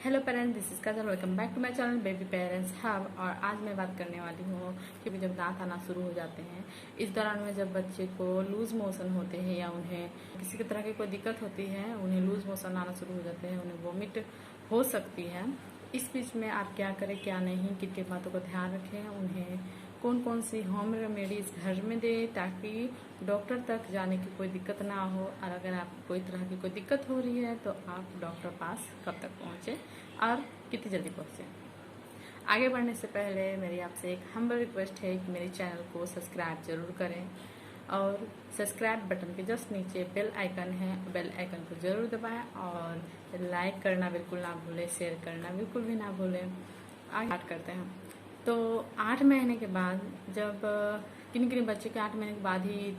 Hello parents, this is Kajal. Welcome back to my channel Baby Parents Hub. और आज मैं बात करने वाली हूँ कि जब दांत आना शुरू हो जाते हैं, इस दौरान में जब बच्चे को लूज मोशन होते हैं या उन्हें किसी भी तरह की कोई दिक्कत होती है, उन्हें लूज मोशन आना शुरू हो जाते हैं, उन्हें वोमिट हो सकती है। इस बीच में आप क्या करें क्या नहीं, किन किन बातों का ध्यान रखें, उन्हें कौन कौन सी होम रेमेडीज घर में दें ताकि डॉक्टर तक जाने की कोई दिक्कत ना हो। और अगर आपको कोई तरह की कोई दिक्कत हो रही है तो आप डॉक्टर पास कब तक पहुँचे और कितनी जल्दी पहुँचे। आगे बढ़ने से पहले मेरी आपसे एक हम्बल रिक्वेस्ट है कि मेरे चैनल को सब्सक्राइब जरूर करें और सब्सक्राइब बटन के जस्ट नीचे बेल आइकन है, बेल आइकन को जरूर दबाएं और लाइक करना बिल्कुल ना भूलें, शेयर करना बिल्कुल भी ना भूलें। आगे स्टार्ट करते हैं। तो 8 महीने के बाद जब किन किन बच्चे के 8 महीने के बाद ही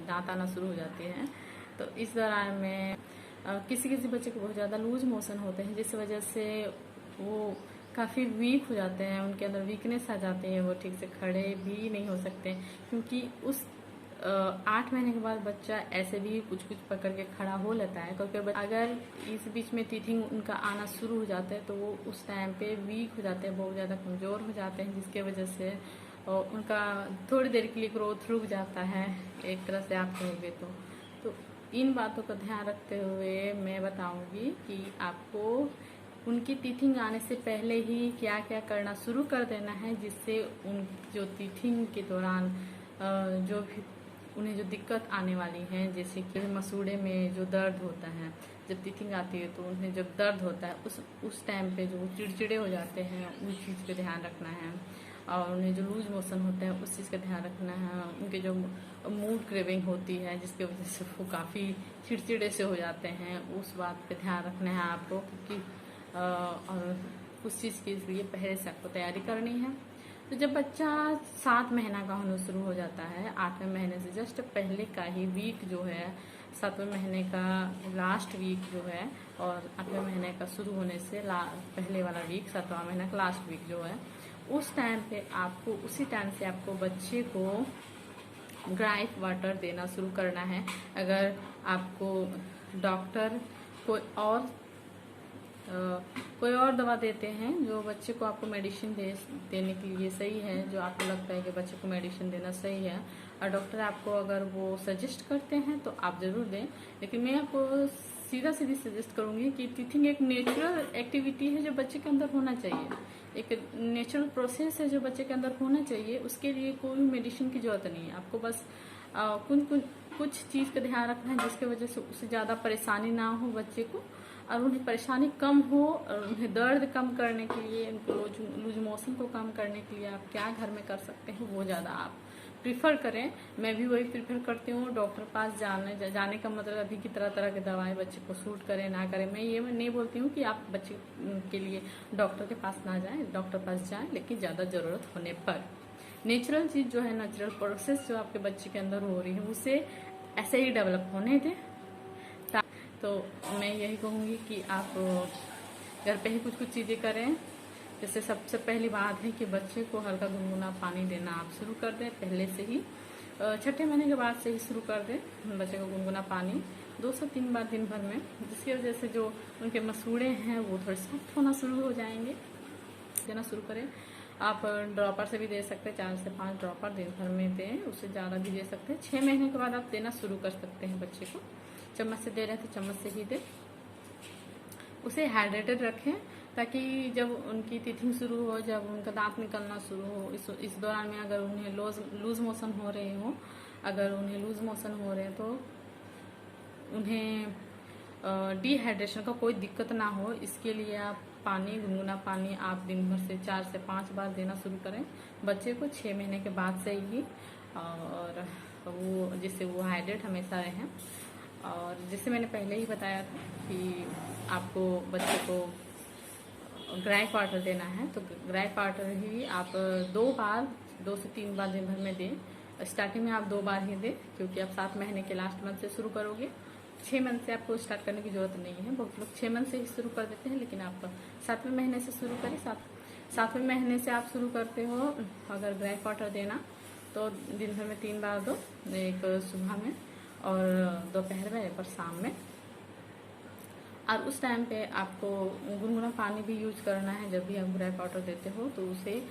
दांत आना शुरू हो जाते हैं, तो इस दौरान में किसी किसी बच्चे को बहुत ज़्यादा लूज मोशन होते हैं, जिस वजह से वो काफ़ी वीक हो जाते हैं, उनके अंदर वीकनेस आ जाती है, वो ठीक से खड़े भी नहीं हो सकते। क्योंकि उस 8 महीने के बाद बच्चा ऐसे भी कुछ कुछ पकड़ के खड़ा हो लेता है, क्योंकि अगर इस बीच में टीथिंग उनका आना शुरू हो जाता है तो वो उस टाइम पे वीक हो जाते हैं, बहुत ज़्यादा कमज़ोर हो जाते हैं, जिसके वजह से उनका थोड़ी देर के लिए ग्रोथ रुक जाता है, एक तरह से आप कहोगे तो इन बातों का ध्यान रखते हुए मैं बताऊंगी कि आपको उनकी टीथिंग आने से पहले ही क्या क्या करना शुरू कर देना है, जिससे उन जो टीथिंग के दौरान जो भी उन्हें जो दिक्कत आने वाली है, जैसे कि मसूड़े में जो दर्द होता है, जब टीथिंग आती है तो उन्हें जब दर्द होता है उस टाइम पे जो चिड़चिड़े हो जाते हैं, उस चीज़ पे ध्यान रखना है। और उन्हें जो लूज मोशन होते हैं उस चीज़ का ध्यान रखना है। उनके जो मूड क्रेविंग होती है जिसकी वजह से वो काफ़ी चिड़चिड़े से हो जाते हैं, उस बात पे ध्यान रखना है आपको, क्योंकि और उस चीज़ के लिए पहले से आपको तैयारी करनी है। तो जब बच्चा 7 महीना का होना शुरू हो जाता है, 8वें महीने से जस्ट पहले का ही वीक जो है, 7वें महीने का लास्ट वीक जो है और 8वें महीने का शुरू होने से पहले वाला वीक, 7वां महीना का लास्ट वीक जो है, उस टाइम पे आपको उसी टाइम से आपको बच्चे को ग्राइप वाटर देना शुरू करना है। अगर आपको डॉक्टर कोई और दवा देते हैं जो बच्चे को आपको मेडिसिन देने के लिए सही है, जो आपको लगता है कि बच्चे को मेडिसिन देना सही है और डॉक्टर आपको अगर वो सजेस्ट करते हैं तो आप ज़रूर दें। लेकिन मैं आपको सीधी सजेस्ट करूंगी कि टीथिंग एक नेचुरल एक्टिविटी है जो बच्चे के अंदर होना चाहिए, एक नेचुरल प्रोसेस है जो बच्चे के अंदर होना चाहिए। उसके लिए कोई मेडिसिन की जरूरत नहीं है। आपको बस कुछ चीज़ का ध्यान रखना है जिसकी वजह से उससे ज़्यादा परेशानी ना हो बच्चे को, और उन्हें परेशानी कम हो, और उन्हें दर्द कम करने के लिए, उनको लूज मोशन को कम करने के लिए आप क्या घर में कर सकते हैं वो ज़्यादा आप प्रीफर करें। मैं भी वही प्रीफर करती हूँ। डॉक्टर पास जाने का मतलब अभी की तरह की दवाएं बच्चे को सूट करें ना करें, मैं ये नहीं बोलती हूँ कि आप बच्चे के लिए डॉक्टर के पास ना जाएं, डॉक्टर पास जाएं, लेकिन ज़्यादा ज़रूरत होने पर नेचुरल चीज़ जो है, नेचुरल प्रोसेस जो आपके बच्चे के अंदर हो रही है, उसे ऐसे ही डेवलप होने दें। तो मैं यही कहूँगी कि आप घर पे ही कुछ चीज़ें करें। जैसे सबसे पहली बात है कि बच्चे को हल्का गुनगुना पानी देना आप शुरू कर दें पहले से ही, 6ठे महीने के बाद से ही शुरू कर दें बच्चे को गुनगुना पानी 2 से 3 बार दिन भर में, जिसकी वजह से जो उनके मसूड़े हैं वो थोड़े सॉफ्ट होना शुरू हो जाएंगे। देना शुरू करें। आप ड्रॉपर से भी दे सकते हैं, 4 से 5 ड्रॉपर दिन भर में दें, उससे ज़्यादा भी दे सकते हैं। 6 महीने के बाद आप देना शुरू कर सकते हैं बच्चे को। चम्मच से दे रहे हैं तो चम्मच से ही दें। उसे हाइड्रेटेड रखें ताकि जब उनकी टीथिंग शुरू हो, जब उनका दांत निकलना शुरू हो, इस दौरान में अगर उन्हें लूज मोशन हो रहे हो, तो उन्हें डिहाइड्रेशन का कोई दिक्कत ना हो, इसके लिए आप गुनगुना पानी आप दिन भर से 4 से 5 बार देना शुरू करें बच्चे को 6 महीने के बाद से ही, और वो जिससे वो हाइड्रेट हमेशा रहें। और जैसे मैंने पहले ही बताया था कि आपको बच्चे को ग्राइप वाटर देना है, तो ग्राइप वाटर ही आप 2 से 3 बार दिन भर में दें। स्टार्टिंग में आप 2 बार ही दें, क्योंकि आप 7 महीने के लास्ट मंथ से शुरू करोगे। 6 मंथ से आपको स्टार्ट करने की जरूरत नहीं है, बहुत लोग 6 मंथ से ही शुरू कर देते हैं, लेकिन आप 7वें महीने से शुरू करें। 7वें महीने से आप शुरू करते हो अगर ग्राइप वाटर देना, तो दिन भर में 3 बार दो, एक सुबह में और दोपहर में और शाम में। और उस टाइम पे आपको गुनगुना पानी भी यूज करना है। जब भी आप ग्रेप वाटर देते हो तो उसे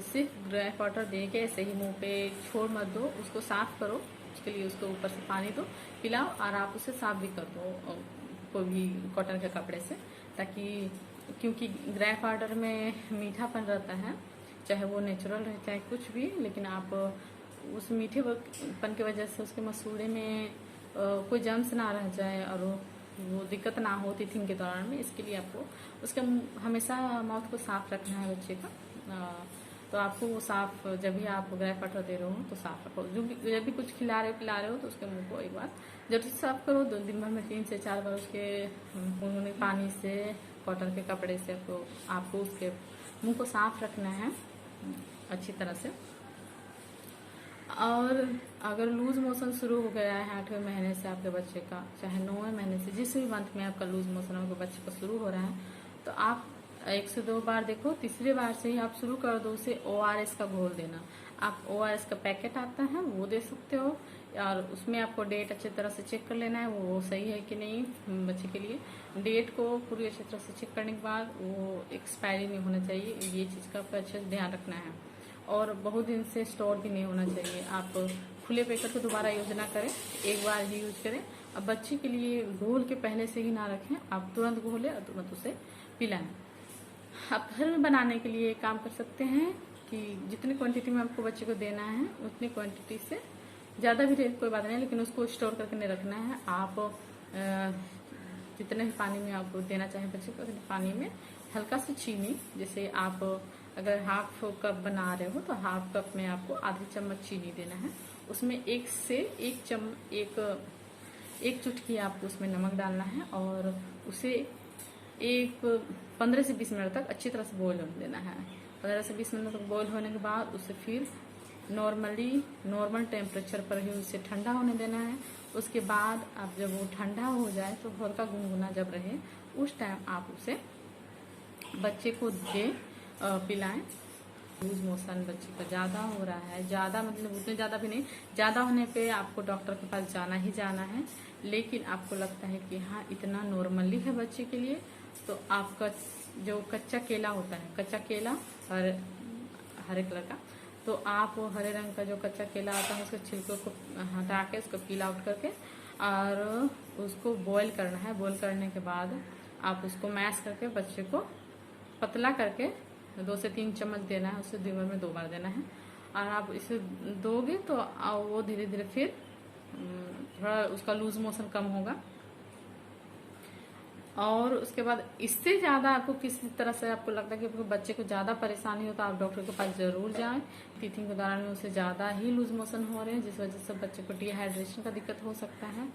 सिर्फ ग्रेप वाटर दे के ऐसे ही मुंह पे छोड़ मत दो, उसको साफ करो। उसके लिए उसको ऊपर से पानी दो, पिलाओ, और आप उसे साफ भी कर दो कोई भी कॉटन के कपड़े से, ताकि क्योंकि ग्रेप वाटर में मीठापन रहता है, चाहे वो नेचुरल रहे चाहे कुछ भी, लेकिन आप उस मीठेपन की वजह से उसके मसूड़े में कोई जर्म्स ना रह जाए और वो दिक्कत ना हो टीथिंग के दौरान में। इसके लिए आपको उसका हमेशा माउथ को साफ रखना है बच्चे का। तो आपको वो साफ, जब भी आप ग्रेप वाटर दे रहे हो तो साफ रखो। जब भी कुछ खिला रहे हो तो उसके मुंह को एक बार जरूर साफ करो। दिन भर में 3 से 4 बार उसके गुनगुने पानी से, कॉटन के कपड़े से आपको उसके मुंह को साफ रखना है अच्छी तरह से। और अगर लूज मोशन शुरू हो गया है 8वें महीने से आपके बच्चे का, चाहे 9वें महीने से, जिस भी मंथ में आपका लूज मोशन आपके बच्चे का शुरू हो रहा है, तो आप 1 से 2 बार देखो, तीसरे बार से ही आप शुरू कर दो उसे ORS का घोल देना। आप ORS का पैकेट आता है वो दे सकते हो, और उसमें आपको डेट अच्छी तरह से चेक कर लेना है वो सही है कि नहीं बच्चे के लिए। डेट को पूरी अच्छी तरह से चेक करने के बाद वो एक्सपायरी नहीं होना चाहिए, ये चीज़ का आपको अच्छे से ध्यान रखना है। और बहुत दिन से स्टोर भी नहीं होना चाहिए। आप खुले पैकेट को दोबारा यूज ना करें, एक बार ही यूज करें। अब बच्चे के लिए घोल के पहले से ही ना रखें, आप तुरंत घोलें और तुरंत उसे पिलाएं। आप घर में बनाने के लिए काम कर सकते हैं कि जितनी क्वांटिटी में आपको बच्चे को देना है उतनी क्वांटिटी से ज़्यादा भी कोई बात नहीं, लेकिन उसको स्टोर करके नहीं रखना है। आप जितने भी पानी में आप देना चाहें बच्चे को, पानी में हल्का सा चीनी, जैसे आप अगर हाफ कप बना रहे हो तो हाफ कप में आपको आधी चम्मच चीनी देना है। उसमें एक चुटकी आपको उसमें नमक डालना है, और उसे 15 से 20 मिनट तक अच्छी तरह से बॉईल होने देना है। 15 से 20 मिनट तक बॉईल होने के बाद उसे फिर नॉर्मल टेम्परेचर पर ही उसे ठंडा होने देना है। उसके बाद आप जब वो ठंडा हो जाए तो हल्का गुनगुना जब रहे उस टाइम आप उसे बच्चे को पिलाएं। लूज मोशन बच्चे का ज़्यादा हो रहा है, ज़्यादा मतलब उतने ज़्यादा भी नहीं, ज़्यादा होने पे आपको डॉक्टर के पास जाना ही जाना है। लेकिन आपको लगता है कि हाँ इतना नॉर्मली है बच्चे के लिए, तो आपका जो कच्चा केला होता है, कच्चा केला हरे कलर का, तो आप वो हरे रंग का जो कच्चा केला आता है उसके छिलकों को हटा के उसको पील आउट करके और उसको बॉईल करना है। बॉईल करने के बाद आप उसको मैश करके बच्चे को पतला करके 2 से 3 चम्मच देना है, उसे दिन भर में 2 बार देना है। और आप इसे दोगे तो वो धीरे धीरे फिर थोड़ा उसका लूज मोशन कम होगा। और उसके बाद इससे ज़्यादा आपको किसी तरह से आपको लगता है कि आपको बच्चे को ज़्यादा परेशानी हो तो आप डॉक्टर के पास ज़रूर जाएं। टीथिंग के दौरान में उसे ज़्यादा ही लूज मोशन हो रहे हैं, जिस वजह से बच्चे को डिहाइड्रेशन का दिक्कत हो सकता है,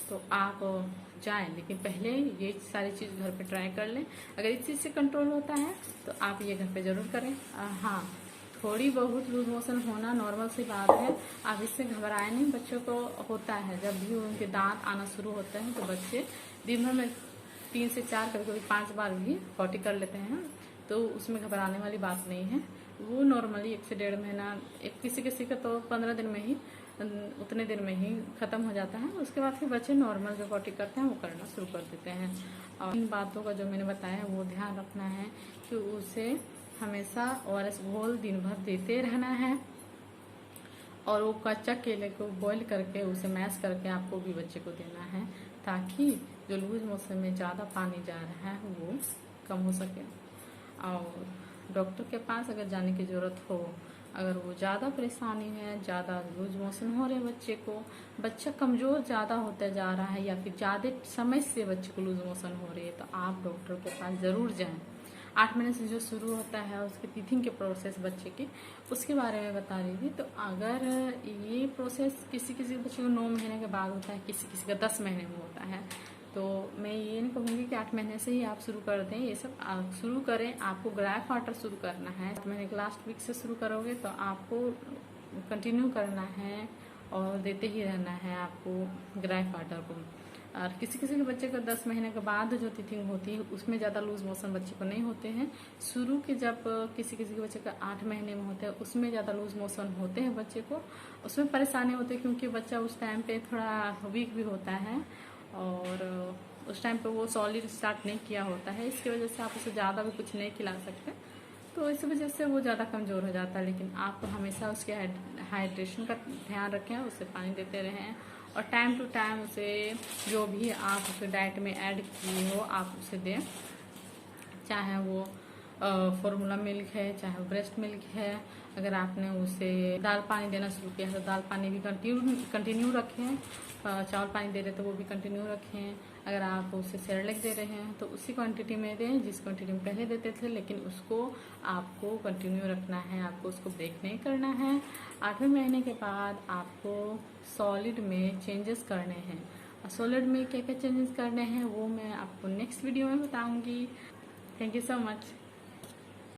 तो आप जाएं। लेकिन पहले ये सारी चीज़ घर पे ट्राई कर लें। अगर इस चीज़ से कंट्रोल होता है तो आप ये घर पे ज़रूर करें। हाँ, थोड़ी बहुत लूज मोशन होना नॉर्मल सी बात है, आप इससे घबराए नहीं। बच्चों को होता है, जब भी उनके दांत आना शुरू होते हैं तो बच्चे दिन भर में 3 से 4 कभी कभी 5 बार भी पॉटी कर लेते हैं, तो उसमें घबराने वाली बात नहीं है। वो नॉर्मली 1 से 1.5 महीना, किसी का तो 15 दिन में ही, उतने दिन में ही खत्म हो जाता है। उसके बाद फिर बच्चे नॉर्मल जो पॉटी करते हैं वो करना शुरू कर देते हैं। और इन बातों का जो मैंने बताया वो ध्यान रखना है कि उसे हमेशा ORS घोल दिन भर देते रहना है, और वो कच्चा केले को बॉईल करके उसे मैश करके आपको भी बच्चे को देना है, ताकि जो लूज मोशन में ज़्यादा पानी जा रहा है वो कम हो सके। और डॉक्टर के पास अगर जाने की ज़रूरत हो, अगर वो ज़्यादा परेशानी है, ज़्यादा लूज मोशन हो रहे बच्चे को, बच्चा कमज़ोर ज़्यादा होता जा रहा है, या फिर ज़्यादा समय से बच्चे को लूज मोशन हो रही है, तो आप डॉक्टर के पास ज़रूर जाएं। 8 महीने से जो शुरू होता है उसके टीथिंग के प्रोसेस बच्चे की, उसके बारे में बता रही थी। तो अगर ये प्रोसेस किसी बच्चे को 9 महीने के बाद होता है, किसी का 10 महीने में होता है, तो मैं ये नहीं कहूँगी कि 8 महीने से ही आप शुरू कर दें। ये सब शुरू करें, आपको ग्रेप वाटर शुरू करना है। 8 महीने के लास्ट वीक से शुरू करोगे तो आपको कंटिन्यू करना है और देते ही रहना है आपको ग्रेप वाटर को। और किसी के बच्चे को 10 महीने के बाद जो टीथिंग होती है उसमें ज़्यादा लूज मोशन बच्चे को नहीं होते हैं। शुरू के जब किसी के बच्चे का 8 महीने में होता है उसमें ज़्यादा लूज मोशन होते हैं बच्चे को, उसमें परेशानी होती है, क्योंकि बच्चा उस टाइम पे थोड़ा वीक भी होता है और उस टाइम पे वो सॉलिड स्टार्ट नहीं किया होता है, इसकी वजह से आप उसे ज़्यादा भी कुछ नहीं खिला सकते, तो इस वजह से वो ज़्यादा कमज़ोर हो जाता है। लेकिन आप हमेशा उसके हाइड्रेशन का ध्यान रखें, उसे पानी देते रहें और टाइम टू टाइम उसे जो भी आप उसे डाइट में ऐड किए हो आप उसे दें, चाहे वो फॉर्मूला मिल्क है, चाहे वो ब्रेस्ट मिल्क है। अगर आपने उसे दाल पानी देना शुरू किया है तो दाल पानी भी कंटिन्यू रखें, चावल पानी दे रहे तो वो भी कंटिन्यू रखें। अगर आप उसे सेरेलैक दे रहे हैं तो उसी क्वांटिटी में दें जिस क्वांटिटी में पहले देते थे, लेकिन उसको आपको कंटिन्यू रखना है, आपको उसको ब्रेक नहीं करना है। 8वें महीने के बाद आपको सॉलिड में चेंजेस करने हैं। सॉलिड में क्या क्या चेंजेस करने हैं वो मैं आपको नेक्स्ट वीडियो में बताऊंगी। Thank you so much.